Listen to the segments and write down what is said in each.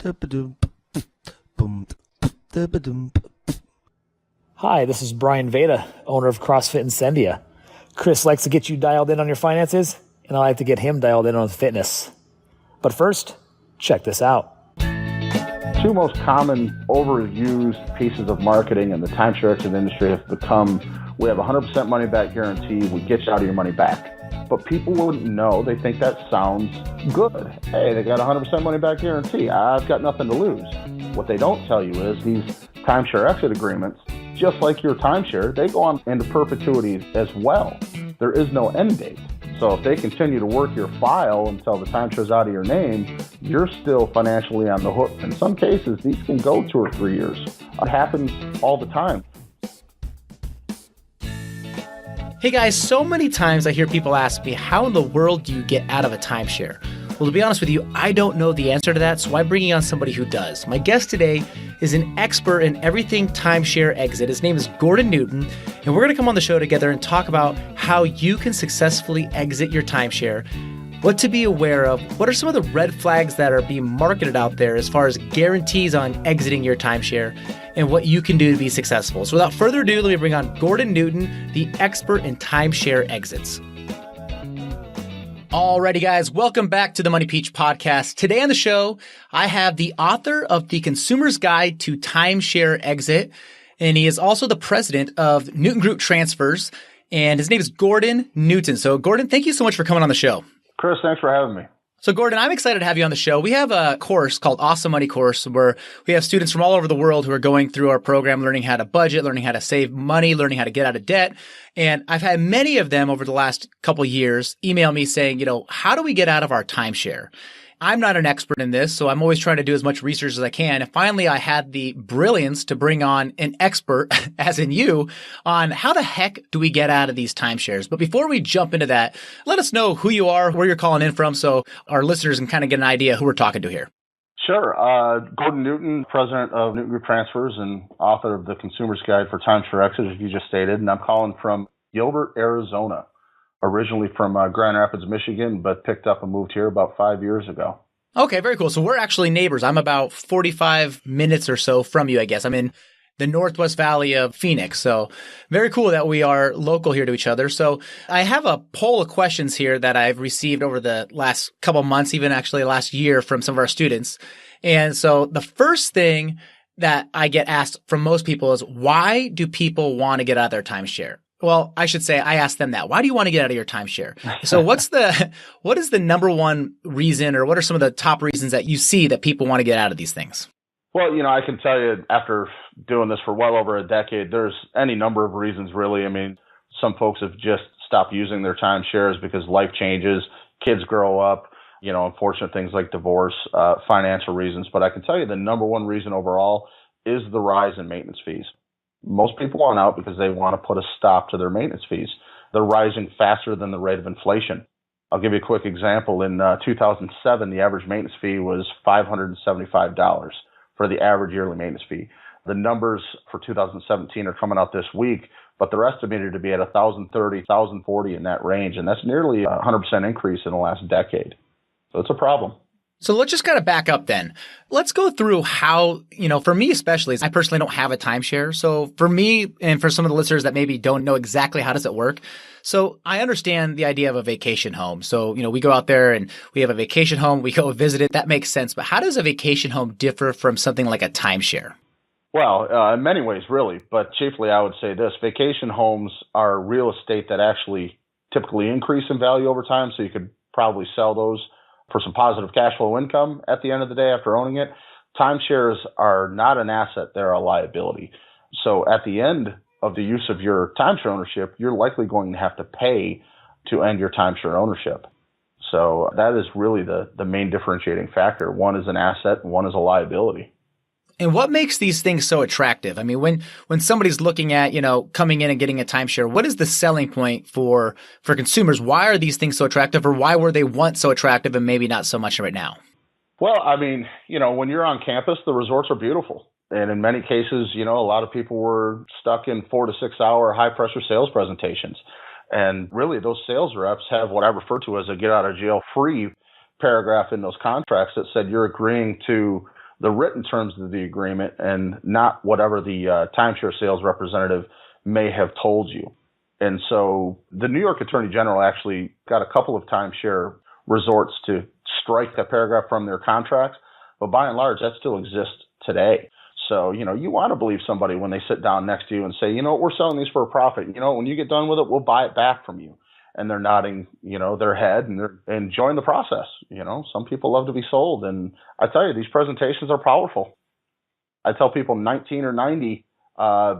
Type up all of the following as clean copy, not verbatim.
Hi, this is Brian Veda, owner of CrossFit Incendia. Chris likes to get you dialed in on your finances, and I like to get him dialed in on fitness. But first, check this out. Two most common overused pieces of marketing in the timeshare exit industry have become, we have a 100% money back guarantee, we get you out of your money back. But people wouldn't know. They think that sounds good. Hey, they got a 100% money back guarantee. I've got nothing to lose. What they don't tell you is these timeshare exit agreements, just like your timeshare, they go on into perpetuity as well. There is no end date. So if they continue to work your file until the timeshare's out of your name, you're still financially on the hook. In some cases, these can go 2 or 3 years. It happens all the time. Hey guys, so many times I hear people ask me, how in the world do you get out of a timeshare? Well, to be honest with you, I don't know the answer to that, so I'm bringing on somebody who does. My guest today is an expert in everything timeshare exit. His name is Gordon Newton, and we're going to come on the show together and talk about how you can successfully exit your timeshare, what to be aware of, what are some of the red flags that are being marketed out there as far as guarantees on exiting your timeshare, and what you can do to be successful. So without further ado, let me bring on Gordon Newton, the expert in timeshare exits. Alrighty, guys, welcome back to the Money Peach podcast. Today on the show, I have the author of The Consumer's Guide to Timeshare Exit, and he is also the president of Newton Group Transfers, and his name is Gordon Newton. So, Gordon, thank you so much for coming on the show. Chris, thanks for having me. So, Gordon, I'm excited to have you on the show. We have a course called Awesome Money Course where we have students from all over the world who are going through our program, learning how to budget, learning how to save money, learning how to get out of debt. And I've had many of them over the last couple of years email me saying, how do we get out of our timeshare? I'm not an expert in this, so I'm always trying to do as much research as I can. And finally, I had the brilliance to bring on an expert, as in you, on how the heck do we get out of these timeshares. But before we jump into that, let us know who you are, where you're calling in from, so our listeners can kind of get an idea who we're talking to here. Sure. Gordon Newton, president of Newton Group Transfers and author of The Consumer's Guide for Timeshare Exit, as you just stated. And I'm calling from Gilbert, Arizona. Originally from Grand Rapids, Michigan, but picked up and moved here about 5 years ago. Okay, very cool. So we're actually neighbors. I'm about 45 minutes or so from you, I guess. I'm in the Northwest Valley of Phoenix. So very cool that we are local here to each other. So I have a poll of questions here that I've received over the last couple months, even actually last year from some of our students. And so the first thing that I get asked from most people is, why do people want to get out of their timeshare? Well, I should say I asked them that. Why do you want to get out of your timeshare? So what is the number one reason, or what are some of the top reasons that you see that people want to get out of these things? Well, I can tell you after doing this for well over a decade, there's any number of reasons, really. I mean, some folks have just stopped using their timeshares because life changes, kids grow up, unfortunate things like divorce, financial reasons. But I can tell you the number one reason overall is the rise in maintenance fees. Most people want out because they want to put a stop to their maintenance fees. They're rising faster than the rate of inflation. I'll give you a quick example. In 2007, the average maintenance fee was $575 for the average yearly maintenance fee. The numbers for 2017 are coming out this week, but they're estimated to be at $1,030, $1,040 in that range, and that's nearly a 100% increase in the last decade. So it's a problem. So let's just kind of back up then. Let's go through how, for me especially, I personally don't have a timeshare. So for me and for some of the listeners that maybe don't know exactly how does it work. So I understand the idea of a vacation home. So, we go out there and we have a vacation home, we go visit it. That makes sense. But how does a vacation home differ from something like a timeshare? Well, in many ways, really. But chiefly, I would say this. Vacation homes are real estate that actually typically increase in value over time. So you could probably sell those for some positive cash flow income at the end of the day after owning it. Timeshares are not an asset, they're a liability. So at the end of the use of your timeshare ownership, you're likely going to have to pay to end your timeshare ownership. So that is really the main differentiating factor. One is an asset and one is a liability. And what makes these things so attractive? I mean, when somebody's looking at, coming in and getting a timeshare, what is the selling point for consumers? Why are these things so attractive, or why were they once so attractive and maybe not so much right now? Well, I mean, when you're on campus, the resorts are beautiful. And in many cases, a lot of people were stuck in 4 to 6 hour high pressure sales presentations. And really those sales reps have what I refer to as a get out of jail free paragraph in those contracts that said you're agreeing to the written terms of the agreement and not whatever the timeshare sales representative may have told you. And so the New York Attorney General actually got a couple of timeshare resorts to strike that paragraph from their contracts, but by and large, that still exists today. So, you want to believe somebody when they sit down next to you and say, we're selling these for a profit. When you get done with it, we'll buy it back from you. And they're nodding, their head and they're enjoying the process. Some people love to be sold. And I tell you, these presentations are powerful. I tell people 19 or 90,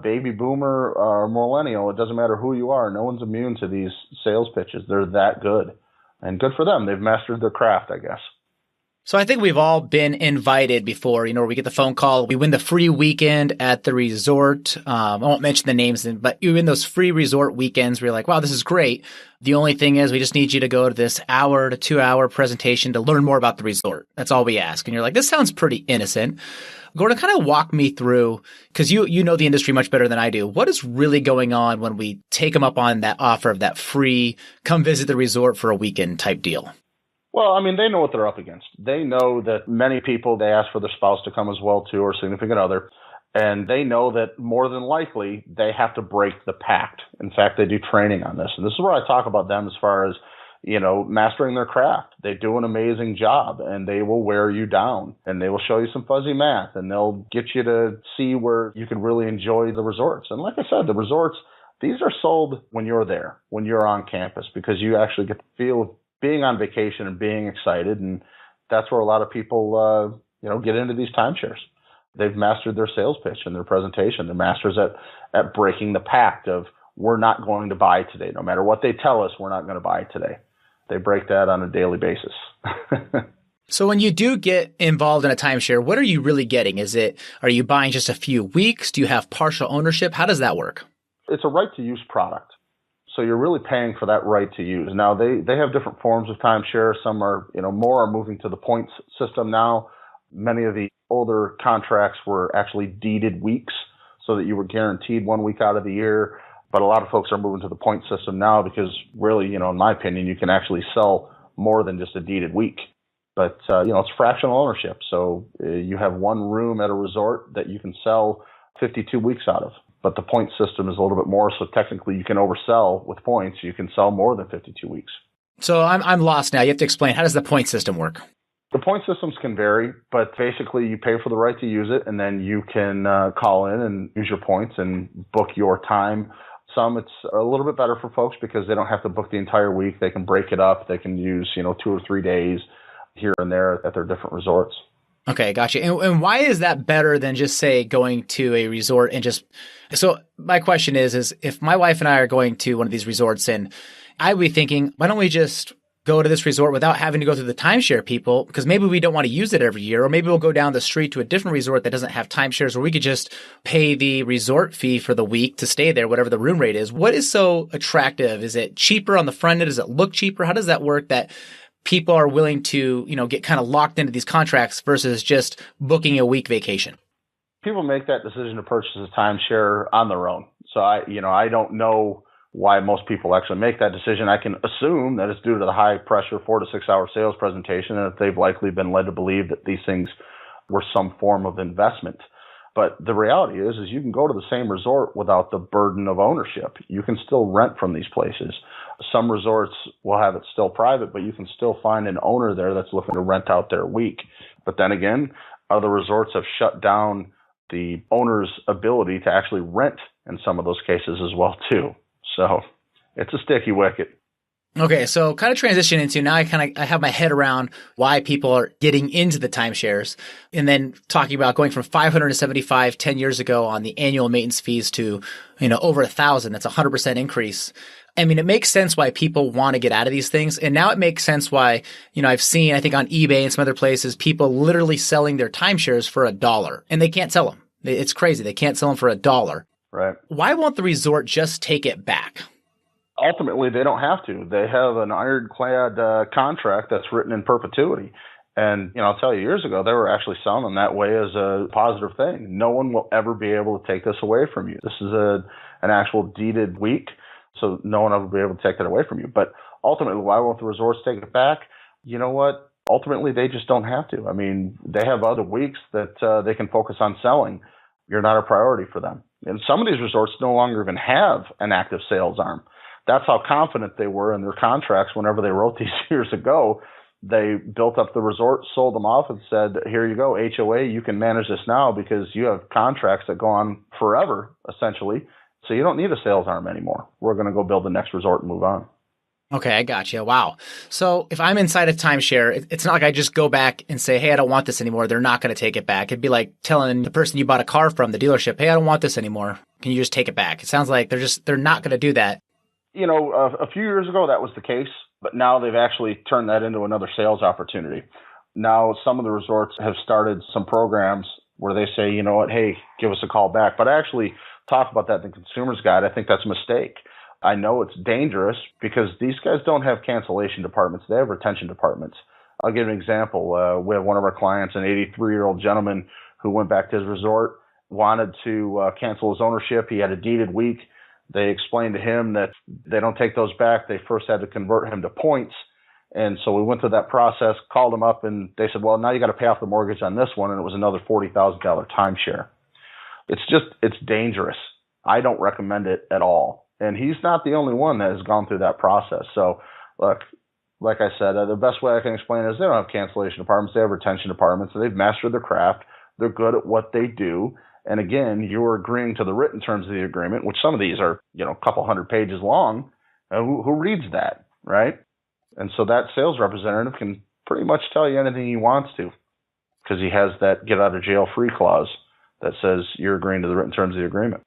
baby boomer or millennial, it doesn't matter who you are. No one's immune to these sales pitches. They're that good. And good for them. They've mastered their craft, I guess. So I think we've all been invited before, where we get the phone call, we win the free weekend at the resort. I won't mention the names, but you win those free resort weekends where you're like, wow, this is great. The only thing is we just need you to go to this 1 to 2 hour presentation to learn more about the resort. That's all we ask. And you're like, this sounds pretty innocent. Gordon, kind of walk me through, because you know the industry much better than I do. What is really going on when we take them up on that offer of that free, come visit the resort for a weekend type deal? Well, they know what they're up against. They know that many people, they ask for their spouse to come as well too, or significant other. And they know that more than likely they have to break the pact. In fact, they do training on this. And this is where I talk about them as far as, mastering their craft. They do an amazing job and they will wear you down and they will show you some fuzzy math and they'll get you to see where you can really enjoy the resorts. And like I said, the resorts, these are sold when you're there, when you're on campus, because you actually get the feel of being on vacation and being excited. And that's where a lot of people, get into these timeshares. They've mastered their sales pitch and their presentation. They're masters at breaking the pact of, we're not going to buy today. No matter what they tell us, we're not going to buy today. They break that on a daily basis. So when you do get involved in a timeshare, what are you really getting? Are you buying just a few weeks? Do you have partial ownership? How does that work? It's a right to use product. So you're really paying for that right to use. Now they have different forms of timeshare. Some are, more are moving to the points system now. Many of the older contracts were actually deeded weeks so that you were guaranteed 1 week out of the year. But a lot of folks are moving to the point system now because really, in my opinion, you can actually sell more than just a deeded week. But, it's fractional ownership. So you have one room at a resort that you can sell 52 weeks out of. But the point system is a little bit more. So technically you can oversell with points. You can sell more than 52 weeks. So I'm lost now. You have to explain, how does the point system work? The point systems can vary, but basically you pay for the right to use it, and then you can call in and use your points and book your time. Some it's a little bit better for folks because they don't have to book the entire week. They can break it up. They can use, 2 or 3 days here and there at their different resorts. Okay, gotcha. And why is that better than just, say, going to a resort and just – so my question is if my wife and I are going to one of these resorts, and I would be thinking, why don't we just go to this resort without having to go through the timeshare people, because maybe we don't want to use it every year, or maybe we'll go down the street to a different resort that doesn't have timeshares, or we could just pay the resort fee for the week to stay there, whatever the room rate is. What is so attractive? Is it cheaper on the front end? Does it look cheaper? How does that work that people are willing to, get kind of locked into these contracts versus just booking a week vacation? People make that decision to purchase a timeshare on their own. So I don't know why most people actually make that decision. I can assume that it's due to the high pressure 4 to 6 hour sales presentation, and that they've likely been led to believe that these things were some form of investment. But the reality is you can go to the same resort without the burden of ownership. You can still rent from these places. Some resorts will have it still private, but you can still find an owner there that's looking to rent out their week. But then again, other resorts have shut down the owner's ability to actually rent in some of those cases as well too. So it's a sticky wicket. Okay, so kind of transition into now I have my head around why people are getting into the timeshares, and then talking about going from 575 10 years ago on the annual maintenance fees to, over 1,000. That's a 100% increase. I mean, it makes sense why people want to get out of these things. And now it makes sense why, I've seen, I think on eBay and some other places, people literally selling their timeshares for $1, and they can't sell them. It's crazy. They can't sell them for $1. Right. Why won't the resort just take it back? Ultimately, they don't have to. They have an ironclad contract that's written in perpetuity. And, I'll tell you, years ago, they were actually selling them that way as a positive thing. No one will ever be able to take this away from you. This is an actual deeded week, so no one will be able to take that away from you. But ultimately, why won't the resorts take it back? You know what? ultimately they just don't have to. I mean, they have other weeks that they can focus on selling. You're not a priority for them. And some of these resorts no longer even have an active sales arm. That's how confident they were in their contracts whenever they wrote these years ago. They built up the resort, sold them off, and said, here you go, HOA, you can manage this now because you have contracts that go on forever, essentially. So you don't need a sales arm anymore. We're going to go build the next resort and move on. Okay, I got you. Wow. So if I'm inside of timeshare, it's not like I just go back and say, hey, I don't want this anymore. They're not going to take it back. It'd be like telling the person you bought a car from, the dealership, hey, I don't want this anymore. Can you just take it back? It sounds like they're not going to do that. You know, a few years ago, that was the case, but now they've actually turned that into another sales opportunity. Now, some of the resorts have started some programs where they say, you know what, hey, give us a call back. But I actually talk about that in the Consumer's Guide. I think that's a mistake. I know it's dangerous because these guys don't have cancellation departments. They have retention departments. I'll give an example. We have one of our clients, an 83-year-old gentleman who went back to his resort, wanted to cancel his ownership. He had a deeded week. They explained to him that they don't take those back. They first had to convert him to points. And so we went through that process, called him up, and they said, well, now you got to pay off the mortgage on this one. And it was another $40,000 timeshare. It's dangerous. I don't recommend it at all. And he's not the only one that has gone through that process. So, look, like I said, the best way I can explain it is they don't have cancellation departments. They have retention departments. And they've mastered their craft. They're good at what they do. And again, you're agreeing to the written terms of the agreement, which some of these are, a couple hundred pages long. Who reads that, right? And so that sales representative can pretty much tell you anything he wants to because he has that get out of jail free clause that says you're agreeing to the written terms of the agreement.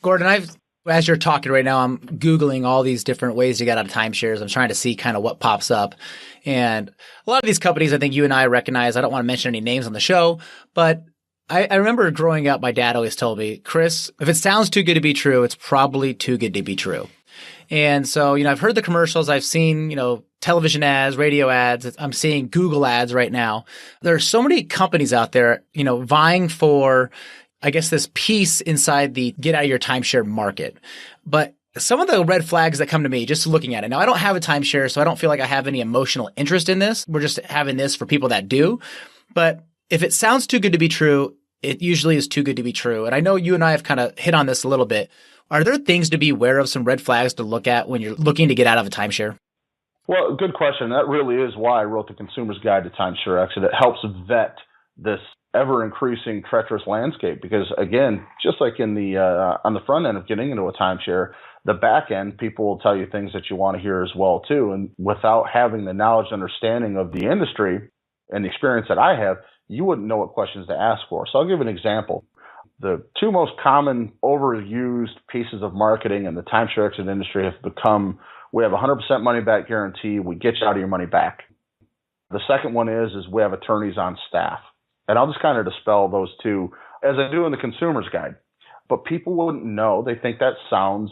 Gordon, as you're talking right now, I'm Googling all these different ways to get out of timeshares. I'm trying to see kind of what pops up. And a lot of these companies, I think you and I recognize, I don't want to mention any names on the show, but I remember growing up, my dad always told me, Chris, if it sounds too good to be true, it's probably too good to be true. And so, I've heard the commercials. I've seen, television ads, radio ads. I'm seeing Google ads right now. There are so many companies out there, vying for, I guess, this piece inside the get out of your timeshare market. But some of the red flags that come to me just looking at it. Now, I don't have a timeshare, so I don't feel like I have any emotional interest in this. We're just having this for people that do. But if it sounds too good to be true, it usually is too good to be true. And I know you and I have kind of hit on this a little bit. Are there things to be aware of, some red flags to look at when you're looking to get out of a timeshare? Well, good question. That really is why I wrote the Consumer's Guide to TimeShare Exit. It helps vet this ever-increasing treacherous landscape because, again, just like in the on the front end of getting into a timeshare, the back end, people will tell you things that you want to hear as well, too. And without having the knowledge and understanding of the industry and the experience that I have, you wouldn't know what questions to ask for. So I'll give an example. The two most common overused pieces of marketing in the timeshare exit industry have become, we have a 100% money back guarantee. We get you out of your money back. The second one is we have attorneys on staff. And I'll just kind of dispel those two as I do in the Consumer's Guide. But people wouldn't know. They think that sounds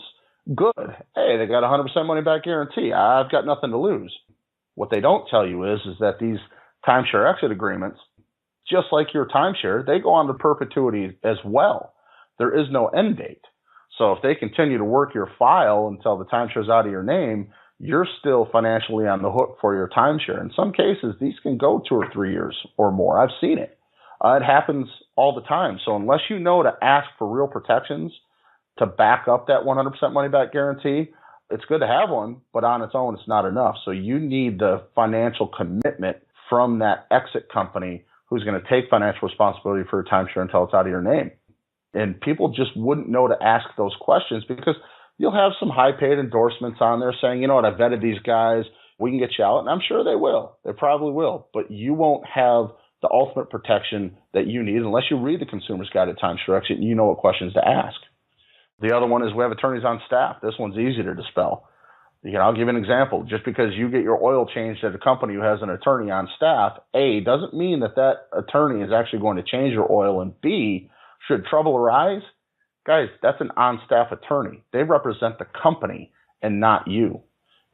good. Hey, they got a 100% money back guarantee. I've got nothing to lose. What they don't tell you is that these timeshare exit agreements, just like your timeshare, they go on to perpetuity as well. There is no end date. So if they continue to work your file until the timeshare is out of your name, you're still financially on the hook for your timeshare. In some cases, these can go 2 or 3 years or more. I've seen it. It happens all the time. So unless you know to ask for real protections to back up that 100% money back guarantee, it's good to have one, but on its own, it's not enough. So you need the financial commitment from that exit company who's going to take financial responsibility for your timeshare until it's out of your name. And people just wouldn't know to ask those questions because you'll have some high-paid endorsements on there saying, you know what, I vetted these guys, we can get you out. And I'm sure they will. They probably will. But you won't have the ultimate protection that you need unless you read the Consumer's Guide to TimeShare Exit and you know what questions to ask. The other one is we have attorneys on staff. This one's easy to dispel. I'll give you an example. Just because you get your oil changed at a company who has an attorney on staff, A, doesn't mean that that attorney is actually going to change your oil, and B, should trouble arise, guys, that's an on-staff attorney. They represent the company and not you.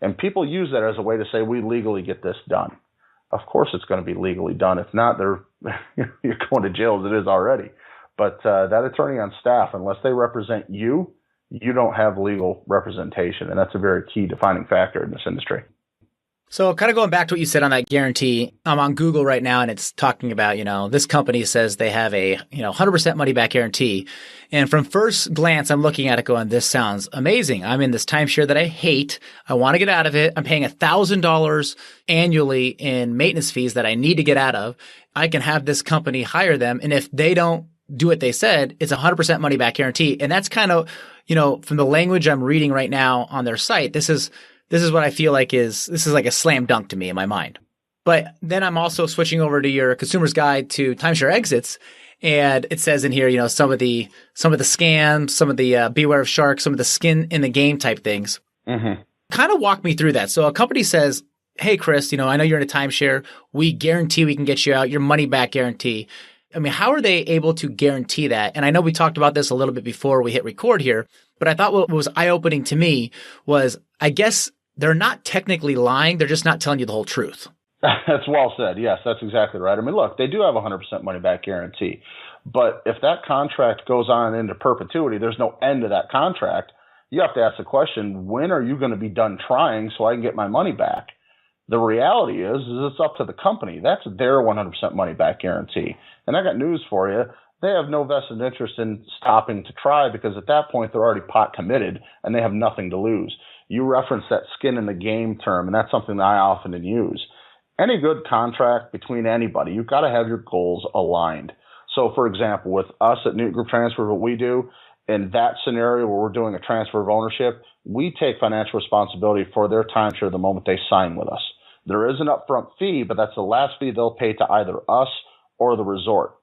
And people use that as a way to say, we legally get this done. Of course it's going to be legally done. If not, you're going to jail as it is already. But that attorney on staff, unless they represent you, you don't have legal representation. And that's a very key defining factor in this industry. So kind of going back to what you said on that guarantee, I'm on Google right now and it's talking about, this company says they have a, 100% money back guarantee. And from first glance, I'm looking at it going, this sounds amazing. I'm in this timeshare that I hate. I want to get out of it. I'm paying $1,000 annually in maintenance fees that I need to get out of. I can have this company hire them. And if they don't do what they said, it's 100% money back guarantee. And that's kind of, from the language I'm reading right now on their site, this is what I feel like this is like a slam dunk to me in my mind. But then I'm also switching over to your consumer's guide to timeshare exits. And it says in here, some of the scams, some of the beware of sharks, some of the skin in the game type things. Mm-hmm. Kind of walk me through that. So a company says, hey, Chris, I know you're in a timeshare. We guarantee we can get you out, your money back guarantee. I mean, how are they able to guarantee that? And I know we talked about this a little bit before we hit record here, but I thought what was eye-opening to me was, I guess they're not technically lying. They're just not telling you the whole truth. That's well said. Yes, that's exactly right. I mean, look, they do have a 100% money back guarantee, but if that contract goes on into perpetuity, there's no end to that contract. You have to ask the question, when are you going to be done trying so I can get my money back? The reality is it's up to the company. That's their 100% money back guarantee. And I got news for you. They have no vested interest in stopping to try, because at that point they're already pot committed and they have nothing to lose. You referenced that skin in the game term, and that's something that I often use. Any good contract between anybody, you've got to have your goals aligned. So, for example, with us at Newton Group Transfer, what we do in that scenario where we're doing a transfer of ownership, we take financial responsibility for their timeshare the moment they sign with us. There is an upfront fee, but that's the last fee they'll pay to either us or the resort.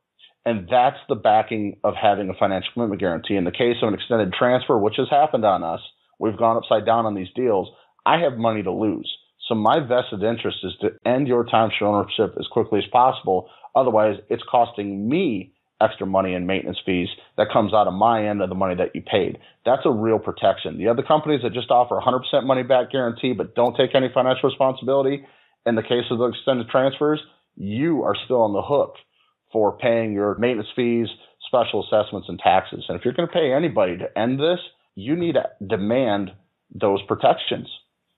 And that's the backing of having a financial commitment guarantee. In the case of an extended transfer, which has happened on us, we've gone upside down on these deals. I have money to lose. So my vested interest is to end your timeshare ownership as quickly as possible. Otherwise, it's costing me extra money in maintenance fees that comes out of my end of the money that you paid. That's a real protection. The other companies that just offer 100% money back guarantee but don't take any financial responsibility, in the case of the extended transfers, you are still on the hook for paying your maintenance fees, special assessments, and taxes. And if you're going to pay anybody to end this, you need to demand those protections.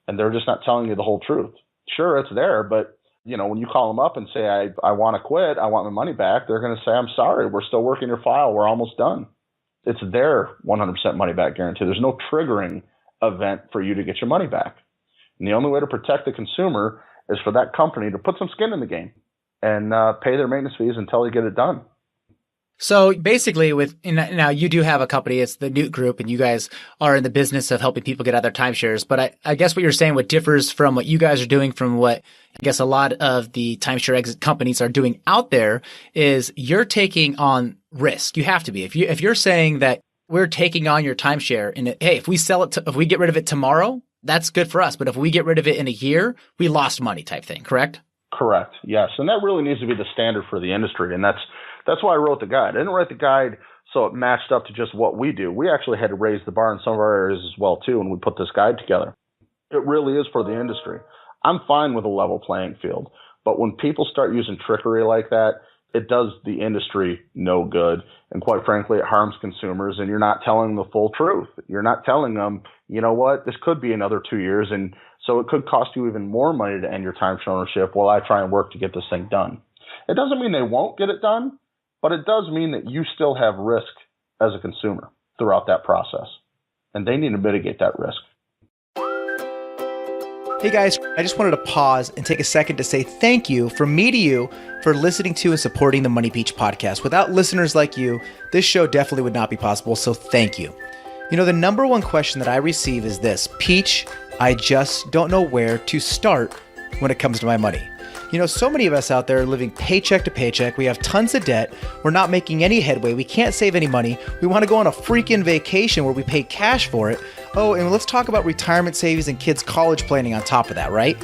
And they're just not telling you the whole truth. Sure, it's there, but when you call them up and say, I want to quit, I want my money back, they're going to say, I'm sorry, we're still working your file, we're almost done. It's their 100% money back guarantee. There's no triggering event for you to get your money back. And the only way to protect the consumer is for that company to put some skin in the game and pay their maintenance fees until they get it done. So basically now you do have a company, it's the Newt Group, and you guys are in the business of helping people get out their timeshares. But I guess what you're saying, what differs from what you guys are doing from what I guess a lot of the timeshare exit companies are doing out there is you're taking on risk. You have to be. If you're saying that we're taking on your timeshare and hey, if we sell it, if we get rid of it tomorrow, that's good for us. But if we get rid of it in a year, we lost money type thing, correct? Correct. Yes. And that really needs to be the standard for the industry. And that's why I wrote the guide. I didn't write the guide so it matched up to just what we do. We actually had to raise the bar in some of our areas as well, too, when we put this guide together. It really is for the industry. I'm fine with a level playing field. But when people start using trickery like that, it does the industry no good. And quite frankly, it harms consumers. And you're not telling them the full truth. You're not telling them, you know what, this could be another 2 years. And so it could cost you even more money to end your timeshare ownership while I try and work to get this thing done. It doesn't mean they won't get it done, but it does mean that you still have risk as a consumer throughout that process. And they need to mitigate that risk. Hey guys, I just wanted to pause and take a second to say thank you from me to you for listening to and supporting the Money Beach podcast. Without listeners like you, this show definitely would not be possible, so thank you. The number one question that I receive is this: Peach, I just don't know where to start when it comes to my money. So many of us out there are living paycheck to paycheck. We have tons of debt. We're not making any headway. We can't save any money. We want to go on a freaking vacation where we pay cash for it. Oh, and let's talk about retirement savings and kids' college planning on top of that, right?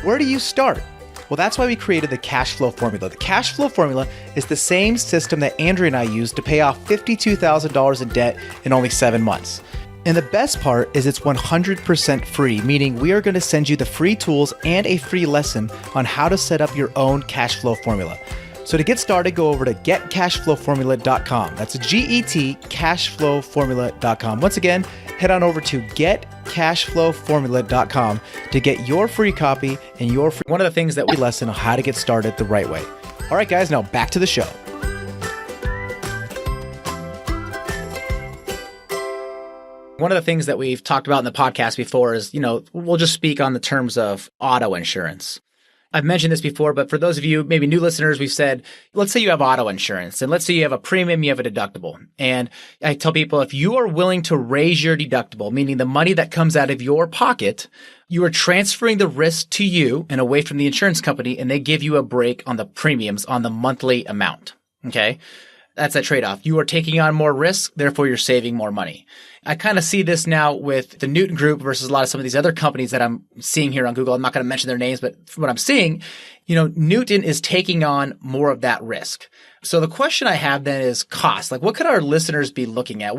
Where do you start? Well, that's why we created the cash flow formula. The cash flow formula is the same system that Andrea and I used to pay off $52,000 in debt in only 7 months. And the best part is it's 100% free, meaning we are going to send you the free tools and a free lesson on how to set up your own cash flow formula. So to get started, go over to getcashflowformula.com. That's GET cashflowformula.com. Once again, head on over to getcashflowformula.com to get your free copy and your free one of the things that we lesson on how to get started the right way. All right, guys, now back to the show. One of the things that we've talked about in the podcast before is, we'll just speak on the terms of auto insurance. I've mentioned this before, but for those of you, maybe new listeners, we've said, let's say you have auto insurance and let's say you have a premium, you have a deductible. And I tell people, if you are willing to raise your deductible, meaning the money that comes out of your pocket, you are transferring the risk to you and away from the insurance company, and they give you a break on the premiums on the monthly amount. Okay. That's that trade-off. You are taking on more risk, therefore you're saving more money. I kind of see this now with the Newton Group versus a lot of some of these other companies that I'm seeing here on Google. I'm not going to mention their names, but from what I'm seeing, Newton is taking on more of that risk. So the question I have then is cost. Like, what could our listeners be looking at?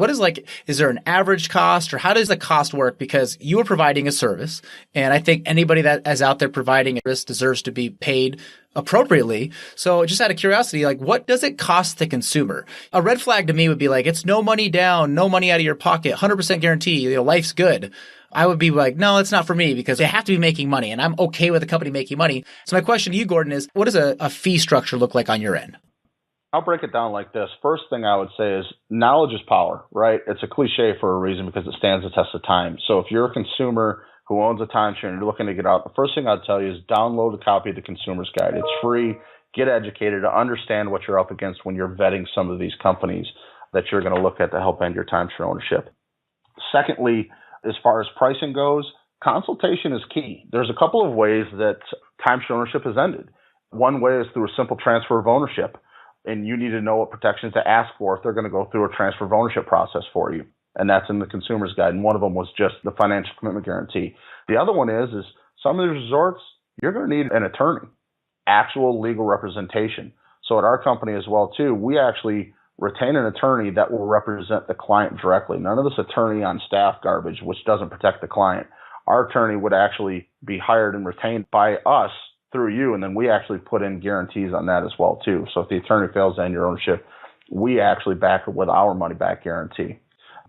Is there an average cost, or how does the cost work? Because you are providing a service, and I think anybody that is out there providing a service deserves to be paid appropriately. So just out of curiosity, like, what does it cost the consumer? A red flag to me would be like, it's no money down, no money out of your pocket, 100% guarantee, life's good. I would be like, no, it's not for me, because they have to be making money, and I'm okay with the company making money. So my question to you, Gordon, is what does a fee structure look like on your end? I'll break it down like this. First thing I would say is knowledge is power, right? It's a cliche for a reason because it stands the test of time. So if you're a consumer who owns a timeshare and you're looking to get out, the first thing I'd tell you is download a copy of the Consumer's Guide. It's free. Get educated to understand what you're up against when you're vetting some of these companies that you're going to look at to help end your timeshare ownership. Secondly, as far as pricing goes, consultation is key. There's a couple of ways that timeshare ownership has ended. One way is through a simple transfer of ownership, and you need to know what protections to ask for if they're going to go through a transfer of ownership process for you. And that's in the Consumer's Guide. And one of them was just the financial commitment guarantee. The other one is some of these resorts, you're going to need an attorney, actual legal representation. So at our company as well, too, we actually retain an attorney that will represent the client directly. None of this attorney on staff garbage, which doesn't protect the client. Our attorney would actually be hired and retained by us through you, and then we actually put in guarantees on that as well, too. So if the attorney fails to end your ownership, we actually back it with our money-back guarantee.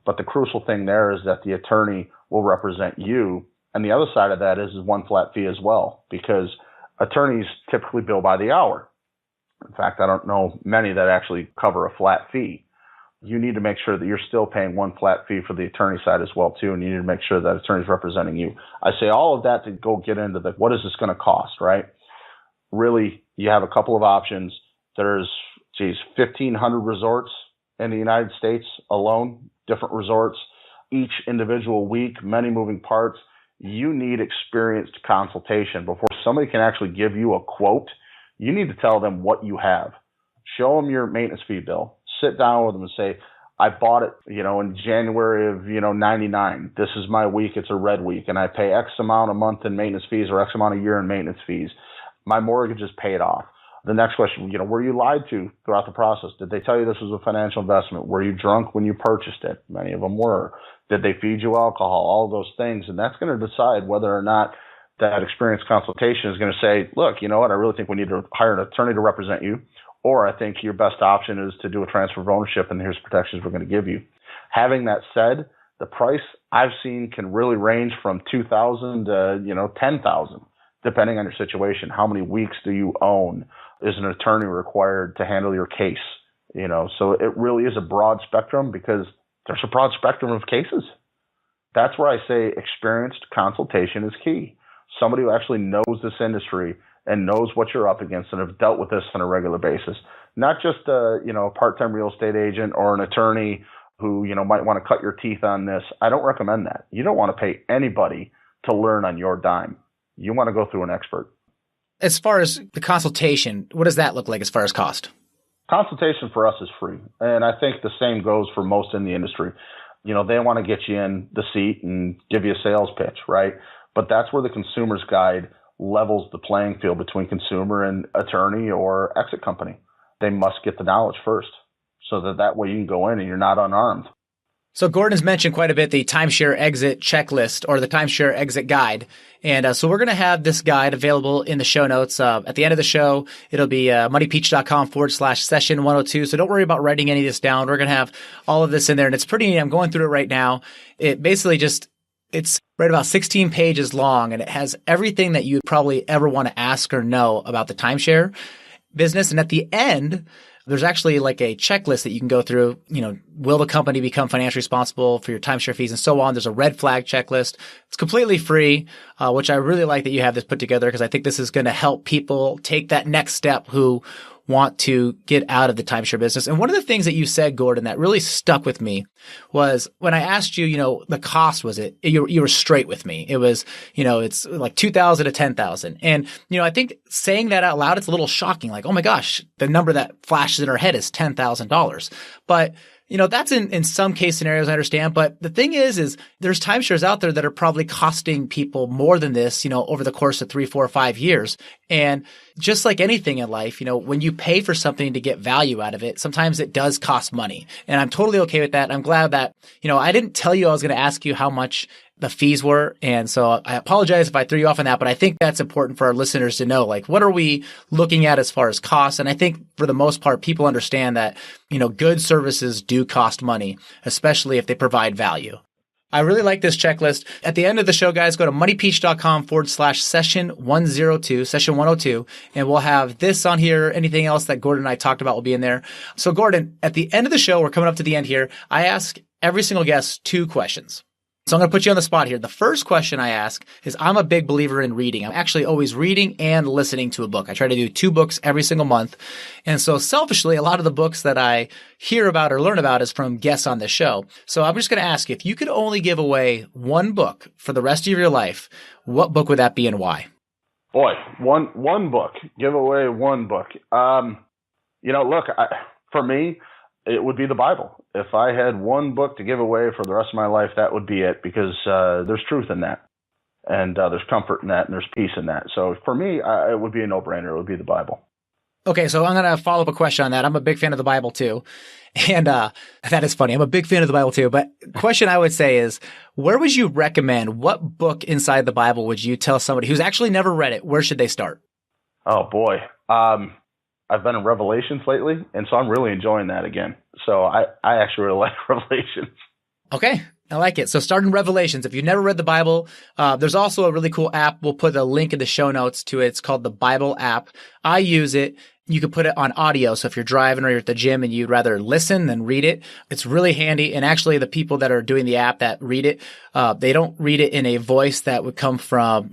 But the crucial thing there is that the attorney will represent you. And the other side of that is one flat fee as well, because attorneys typically bill by the hour. In fact, I don't know many that actually cover a flat fee. You need to make sure that you're still paying one flat fee for the attorney side as well, too, and you need to make sure that attorney's representing you. I say all of that to go get into what is this going to cost, right? Really, you have a couple of options. There's, 1,500 resorts in the United States alone, different resorts, each individual week, many moving parts. You need experienced consultation before somebody can actually give you a quote. You need to tell them what you have. Show them your maintenance fee bill. Sit down with them and say, I bought it, in January of, 99. This is my week. It's a red week. And I pay X amount a month in maintenance fees or X amount a year in maintenance fees. My mortgage is paid off. The next question, were you lied to throughout the process? Did they tell you this was a financial investment? Were you drunk when you purchased it? Many of them were. Did they feed you alcohol? All of those things. And that's going to decide whether or not that experienced consultation is going to say, look, you know what? I really think we need to hire an attorney to represent you. Or I think your best option is to do a transfer of ownership and here's protections we're going to give you. Having that said, the price I've seen can really range from $2,000 to, $10,000, depending on your situation. How many weeks do you own? Is an attorney required to handle your case? So it really is a broad spectrum because there's a broad spectrum of cases. That's where I say experienced consultation is key. Somebody who actually knows this industry and knows what you're up against and have dealt with this on a regular basis. Not just a part-time real estate agent or an attorney who, might want to cut your teeth on this. I don't recommend that. You don't want to pay anybody to learn on your dime. You want to go through an expert. As far as the consultation, what does that look like as far as cost? Consultation for us is free. And I think the same goes for most in the industry. They want to get you in the seat and give you a sales pitch, right? But that's where the Consumer's Guide levels the playing field between consumer and attorney or exit company. They must get the knowledge first so that way you can go in and you're not unarmed. So Gordon has mentioned quite a bit the timeshare exit checklist or the timeshare exit guide. And so we're going to have this guide available in the show notes. At the end of the show, it'll be moneypeach.com/session 102. So don't worry about writing any of this down. We're going to have all of this in there. And it's pretty neat. I'm going through it right now. It basically it's right about 16 pages long, and it has everything that you'd probably ever want to ask or know about the timeshare business. And at the end, there's actually like a checklist that you can go through. Will the company become financially responsible for your timeshare fees and so on? There's a red flag checklist. It's completely free, which I really like that you have this put together because I think this is going to help people take that next step who want to get out of the timeshare business. And one of the things that you said, Gordon, that really stuck with me was when I asked you, the cost was you were straight with me. It was, it's like 2,000 to 10,000. And, I think saying that out loud, it's a little shocking. Like, oh my gosh, the number that flashes in our head is $10,000. But that's in some case scenarios, I understand. But the thing is there's timeshares out there that are probably costing people more than this, over the course of 3, 4, 5 years. And just like anything in life, when you pay for something to get value out of it, sometimes it does cost money. And I'm totally okay with that. I'm glad that, I didn't tell you I was going to ask you how much the fees were. And so I apologize if I threw you off on that, but I think that's important for our listeners to know, like, what are we looking at as far as costs? And I think for the most part, people understand that, good services do cost money, especially if they provide value. I really like this checklist. At the end of the show, guys, go to moneypeach.com/session 102, and we'll have this on here. Anything else that Gordon and I talked about will be in there. So Gordon, at the end of the show, we're coming up to the end here. I ask every single guest 2 questions. So I'm going to put you on the spot here. The first question I ask is, I'm a big believer in reading. I'm actually always reading and listening to a book. I try to do 2 books every single month. And so selfishly, a lot of the books that I hear about or learn about is from guests on this show. So I'm just going to ask you, if you could only give away 1 book for the rest of your life, what book would that be and why? Boy, one book. Give away 1 book. Look, for me, it would be the Bible. If I had 1 book to give away for the rest of my life, that would be it, because there's truth in that, and there's comfort in that, and there's peace in that. So for me, it would be a no-brainer. It would be the Bible. Okay, so I'm going to follow up a question on that. I'm a big fan of the Bible too. And that is funny. I'm a big fan of the Bible too. But question I would say is, where would you recommend, what book inside the Bible would you tell somebody who's actually never read it, where should they start? Oh, boy. I've been in Revelations lately, and so I'm really enjoying that again. So I actually really like Revelations. Okay, I like it. So start in Revelations. If you've never read the Bible, there's also a really cool app. We'll put a link in the show notes to it. It's called the Bible app. I use it. You can put it on audio. So if you're driving or you're at the gym and you'd rather listen than read it, it's really handy. And actually, the people that are doing the app that read it, they don't read it in a voice that would come from,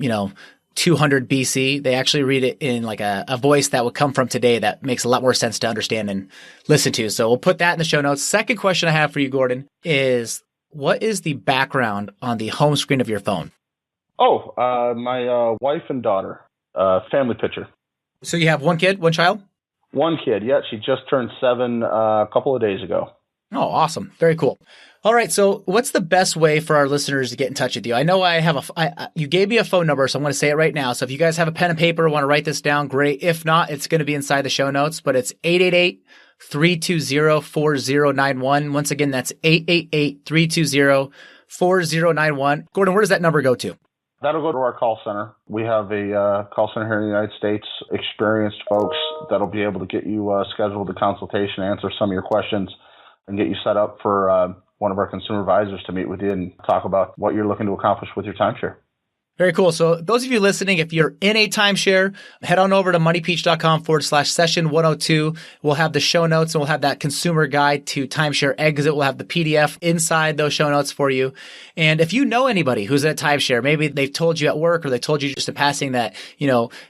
200 BC. They actually read it in like a voice that would come from today that makes a lot more sense to understand and listen to. So we'll put that in the show notes. Second question I have for you, Gordon, is what is the background on the home screen of your phone? Oh, my wife and daughter, family picture. So you have 1 kid, 1 child? 1 kid. Yeah, she just turned 7 a couple of days ago. Oh, awesome. Very cool. All right. So what's the best way for our listeners to get in touch with you? I know I have you gave me a phone number, so I'm going to say it right now. So if you guys have a pen and paper, want to write this down, great. If not, it's going to be inside the show notes, but it's 888-320-4091. Once again, that's 888-320-4091. Gordon, where does that number go to? That'll go to our call center. We have a call center here in the United States, experienced folks that'll be able to get you scheduled a consultation, answer some of your questions, and get you set up for one of our consumer advisors to meet with you and talk about what you're looking to accomplish with your timeshare. Very cool. So those of you listening, if you're in a timeshare, head on over to moneypeach.com/session 102. We'll have the show notes and we'll have that consumer guide to timeshare exit. We'll have the PDF inside those show notes for you. And if you know anybody who's at a timeshare, maybe they've told you at work or they told you just in passing that,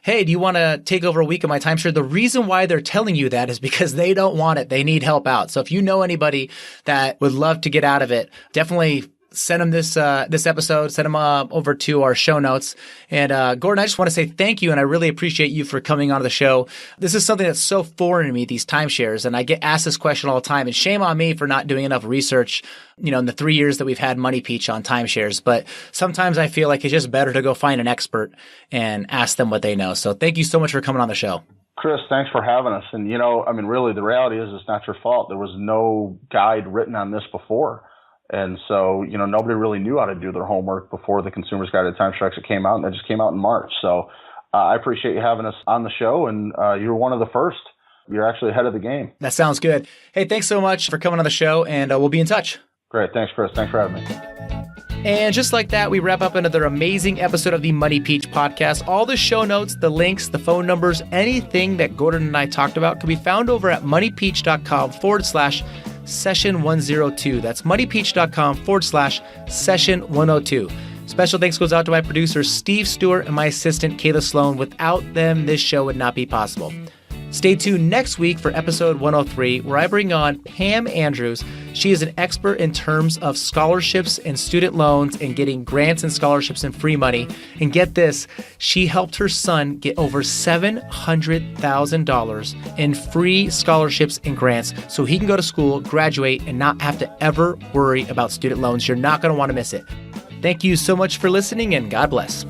hey, do you want to take over a week of my timeshare? The reason why they're telling you that is because they don't want it. They need help out. So if you know anybody that would love to get out of it, definitely send them this episode, send them over to our show notes. And Gordon, I just want to say thank you, and I really appreciate you for coming on the show. This is something that's so foreign to me, these timeshares, and I get asked this question all the time, and shame on me for not doing enough research, in the 3 years that we've had Money Peach on timeshares. But sometimes I feel like it's just better to go find an expert and ask them what they know. So thank you so much for coming on the show. Chris, thanks for having us. And, really, the reality is it's not your fault. There was no guide written on this before. And so, nobody really knew how to do their homework before the Consumer's Guide to TimeShare Exit came out, and it just came out in March. So I appreciate you having us on the show, and you were one of the first. You're actually ahead of the game. That sounds good. Hey, thanks so much for coming on the show, and we'll be in touch. Great. Thanks, Chris. Thanks for having me. And just like that, we wrap up another amazing episode of the Money Peach podcast. All the show notes, the links, the phone numbers, anything that Gordon and I talked about can be found over at moneypeach.com/session 102. That's moneypeach.com/session 102. Special thanks goes out to my producer, Steve Stewart, and my assistant, Kayla Sloan. Without them, this show would not be possible. Stay tuned next week for episode 103, where I bring on Pam Andrews. She is an expert in terms of scholarships and student loans and getting grants and scholarships and free money. And get this, she helped her son get over $700,000 in free scholarships and grants so he can go to school, graduate, and not have to ever worry about student loans. You're not going to want to miss it. Thank you so much for listening, and God bless.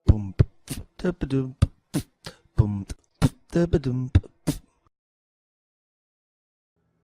Boom, da-ba-doom, boom, da-ba-doom.